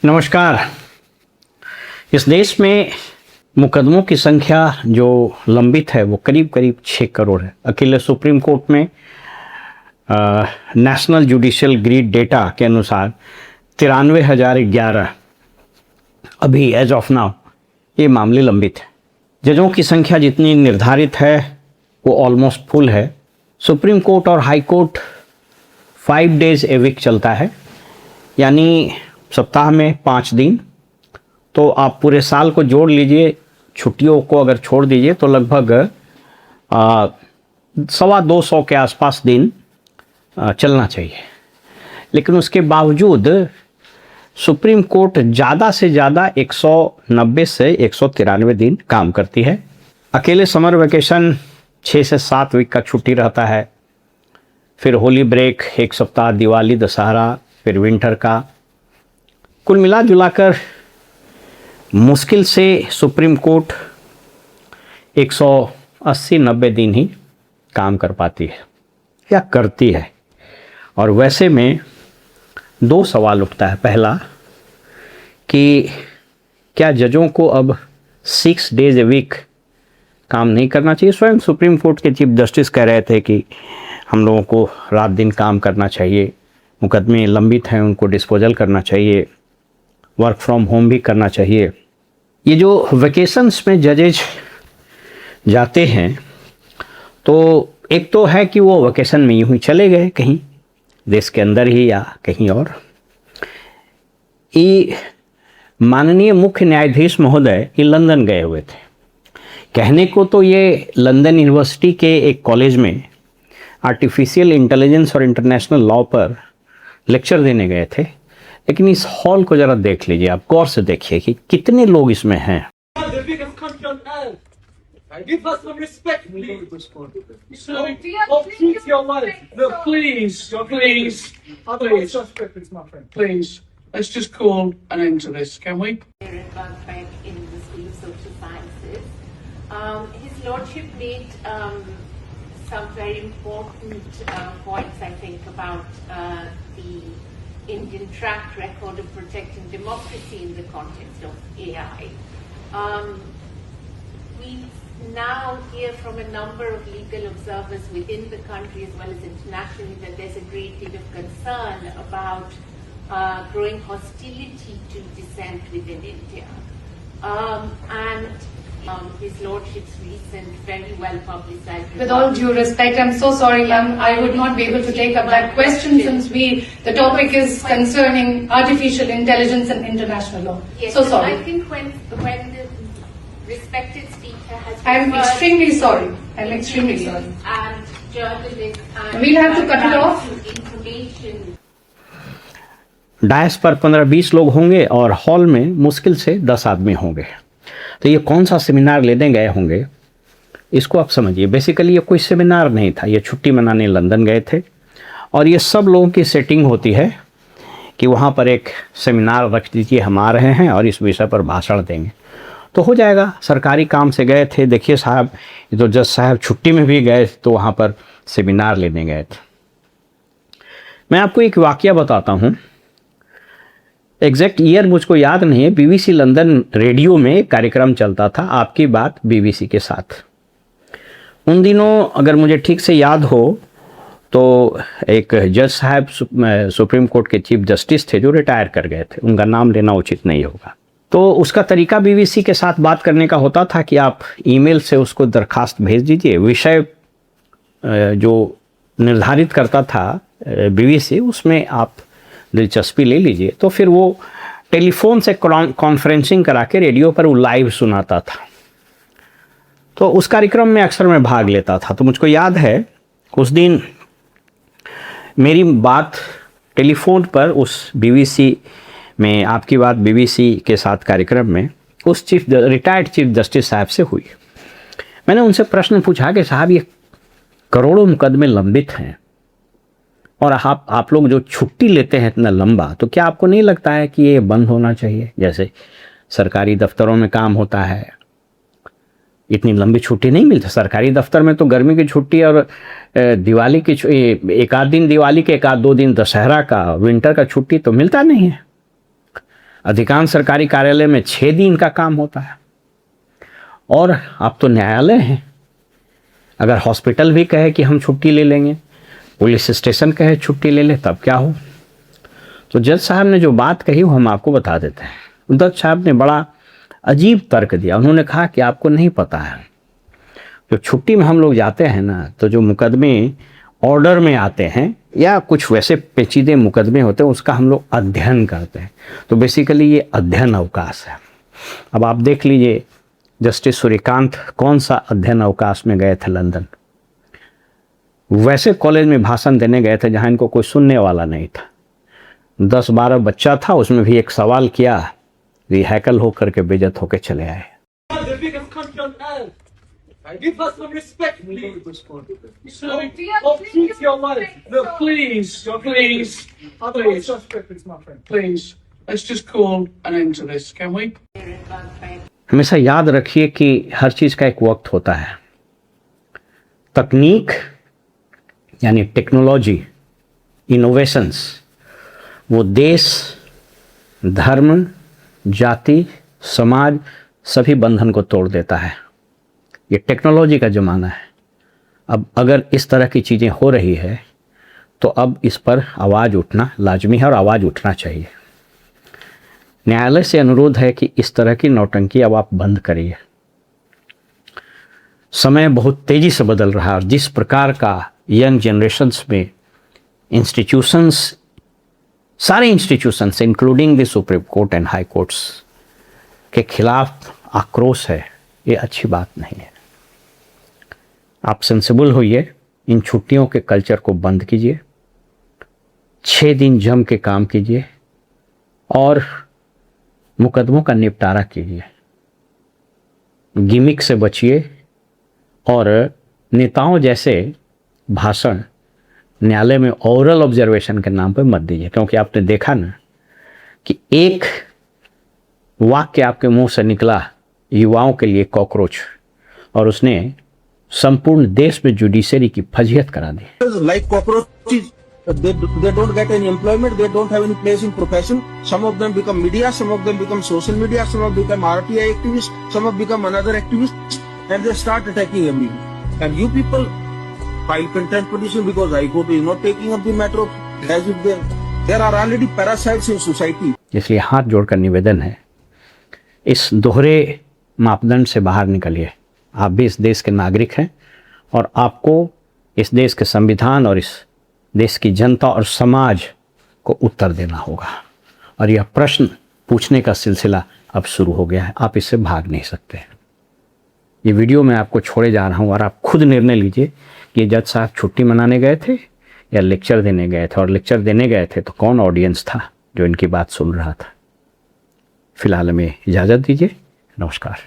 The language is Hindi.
नमस्कार। इस देश में मुकदमों की संख्या जो लंबित है वो करीब करीब 6 करोड़ है। अकेले सुप्रीम कोर्ट में नेशनल जुडिशियल ग्रिड डेटा के अनुसार 93,011 अभी एज ऑफ नाउ ये मामले लंबित हैं। जजों की संख्या जितनी निर्धारित है वो ऑलमोस्ट फुल है। सुप्रीम कोर्ट और high court 5 days a week चलता है, यानी सप्ताह में 5 दिन। तो आप पूरे साल को जोड़ लीजिए, छुट्टियों को अगर छोड़ दीजिए तो लगभग 250 के आसपास दिन चलना चाहिए। लेकिन उसके बावजूद सुप्रीम कोर्ट ज़्यादा से ज़्यादा 190 से 193 दिन काम करती है। अकेले समर वेकेशन 6 से 7 वीक का छुट्टी रहता है, फिर होली ब्रेक 1 सप्ताह, दिवाली, दशहरा, फिर विंटर का। कुल मिला जुलाकर मुश्किल से सुप्रीम कोर्ट 180-90 दिन ही काम कर पाती है या करती है। और वैसे में 2 सवाल उठता है। पहला कि क्या जजों को अब 6 डेज ए वीक काम नहीं करना चाहिए? स्वयं सुप्रीम कोर्ट के चीफ जस्टिस कह रहे थे कि हम लोगों को रात दिन काम करना चाहिए, मुकदमे लंबित हैं उनको डिस्पोजल करना चाहिए, वर्क फ्रॉम होम भी करना चाहिए। ये जो वेकेशंस में जजेज जाते हैं तो एक तो है कि वो वेकेशन में यूँ ही चले गए कहीं देश के अंदर ही या कहीं और। ये माननीय मुख्य न्यायाधीश महोदय ये लंदन गए हुए थे। कहने को तो ये लंदन यूनिवर्सिटी के एक कॉलेज में आर्टिफिशियल इंटेलिजेंस और इंटरनेशनल लॉ पर लेक्चर देने गए थे, लेकिन इस हॉल को जरा देख लीजिए, आप गौर से देखिए कि कितने लोग इसमें हैं। Give us some respect, please. Treat your life. No, please, please. Let's just call an end to this, can we? In the School of Social Sciences, His Lordship made some very important points, I think, about the Indian track record of protecting democracy in the context of AI. We now hear from a number of legal observers within the country as well as internationally that there's a great deal of concern about growing hostility to dissent within India. His Lordship's recent, very well publicized. With all due respect, I'm so sorry, ma'am. I would not be able to take up that question since the topic is concerning artificial intelligence and international law. Yes, so sorry. I think when the respected speaker has. I'm extremely sorry. I'm extremely sorry. And journalists and. We'll have to cut it off. Information. Dais पर 15-20 लोग होंगे और हॉल में मुश्किल से 10 आदमी होंगे। तो ये कौन सा सेमिनार लेने गए होंगे, इसको आप समझिए। बेसिकली ये कोई सेमिनार नहीं था, ये छुट्टी मनाने लंदन गए थे और ये सब लोगों की सेटिंग होती है कि वहाँ पर एक सेमिनार रख दीजिए, हम आ रहे हैं और इस विषय पर भाषण देंगे तो हो जाएगा। सरकारी काम से गए थे। देखिए साहब, ये तो जज साहब छुट्टी में भी गए तो वहाँ पर सेमिनार लेने गए थे। मैं आपको एक वाकया बताता हूँ। एग्जैक्ट ईयर मुझको याद नहीं है। बीबीसी लंदन रेडियो में एक कार्यक्रम चलता था, आपकी बात बीबीसी के साथ। उन दिनों अगर मुझे ठीक से याद हो तो एक जज साहब सुप्रीम कोर्ट के चीफ जस्टिस थे जो रिटायर कर गए थे, उनका नाम लेना उचित नहीं होगा। तो उसका तरीका बीबीसी के साथ बात करने का होता था कि आप ईमेल से उसको दरखास्त भेज दीजिए, विषय जो निर्धारित करता था बीबीसी उसमें आप दिलचस्पी ले लीजिए। तो फिर वो टेलीफोन से कॉन्फ्रेंसिंग करा के रेडियो पर वो लाइव सुनाता था। तो उस कार्यक्रम में अक्सर मैं भाग लेता था। तो मुझको याद है उस दिन मेरी बात टेलीफोन पर उस बीबीसी में, आपकी बात बीबीसी के साथ कार्यक्रम में उस रिटायर्ड चीफ जस्टिस साहब से हुई। मैंने उनसे प्रश्न पूछा कि साहब ये करोड़ों मुकदमे लंबित हैं और आप लोग जो छुट्टी लेते हैं इतना लंबा, तो क्या आपको नहीं लगता है कि ये बंद होना चाहिए? जैसे सरकारी दफ्तरों में काम होता है, इतनी लंबी छुट्टी नहीं मिलती। सरकारी दफ्तर में तो गर्मी की छुट्टी और दिवाली की एक आध दिन दिवाली के, एक आध 2 दिन दशहरा का, विंटर का छुट्टी तो मिलता नहीं है। अधिकांश सरकारी कार्यालय में 6 दिन का काम होता है, और अब तो न्यायालय है। अगर हॉस्पिटल भी कहे कि हम छुट्टी ले लेंगे, पुलिस स्टेशन कहे छुट्टी ले ले, तब क्या हो। तो जज साहब ने जो बात कही वो हम आपको बता देते हैं। जज साहब ने बड़ा अजीब तर्क दिया। उन्होंने कहा कि आपको नहीं पता है, जो छुट्टी में हम लोग जाते हैं ना, तो जो मुकदमे ऑर्डर में आते हैं या कुछ वैसे पेचीदे मुकदमे होते हैं, उसका हम लोग अध्ययन करते हैं। तो बेसिकली ये अध्ययन अवकाश है। अब आप देख लीजिए, जस्टिस सूर्यकांत कौन सा अध्ययन अवकाश में गए थे लंदन। वैसे कॉलेज में भाषण देने गए थे जहाँ इनको कोई सुनने वाला नहीं था। 10-12 बच्चा था, उसमें भी एक सवाल किया, हैकल होकर के बेइज्जत होकर चले आए। The biggest country on earth. Give us some respect, please. Sir, treat your life. No, please, please, please. Let's just call an end to this, can we? हमेशा याद रखिए कि हर चीज़ का एक वक्त होता है। तकनीक यानी टेक्नोलॉजी, इनोवेशंस, वो देश, धर्म, जाति, समाज सभी बंधन को तोड़ देता है। ये टेक्नोलॉजी का ज़माना है। अब अगर इस तरह की चीज़ें हो रही है तो अब इस पर आवाज़ उठना लाजमी है और आवाज़ उठना चाहिए। न्यायालय से अनुरोध है कि इस तरह की नौटंकी अब आप बंद करिए। समय बहुत तेज़ी से बदल रहा है और जिस प्रकार का यंग जनरेशन्स में इंस्टीट्यूशंस, सारे institutions including the supreme court and high courts के खिलाफ आक्रोश है, ये अच्छी बात नहीं है। आप सेंसिबल होइए, इन छुट्टियों के कल्चर को बंद कीजिए, 6 दिन जम के काम कीजिए और मुकदमों का निपटारा कीजिए। गिमिक से बचिए और नेताओं जैसे भाषण न्यायालय में ओरल ऑब्जर्वेशन के नाम पर मत दीजिए, क्योंकि आपने देखा ना कि एक वाक्य आपके मुंह से निकला युवाओं के लिए कॉकरोच, और उसने संपूर्ण देश में जुडिशरी की फजीहत करा दी। Like cockroaches, they don't get any employment, they don't have any place in profession. Some of them become media, some of them become social media, some of them become RTI activists, some of them become another activists, and they start attacking everyone. And you people file contempt petition because High Court is not taking up the matter of as if there are already parasites in society. इसलिए हाथ जोड़कर निवेदन है, इस दोहरे मापदंड से बाहर निकलिए। आप भी इस देश के नागरिक हैं और आपको इस देश के संविधान और इस देश की जनता और समाज को उत्तर देना होगा, और यह प्रश्न पूछने का सिलसिला अब शुरू हो गया है। आप इससे भाग नहीं सकते। ये वीडियो मैं आपको छोड़े जा रहा हूँ और आप खुद निर्णय लीजिए कि जज साहब छुट्टी मनाने गए थे या लेक्चर देने गए थे, और लेक्चर देने गए थे तो कौन ऑडियंस था जो इनकी बात सुन रहा था। फिलहाल हमें इजाज़त दीजिए। नमस्कार।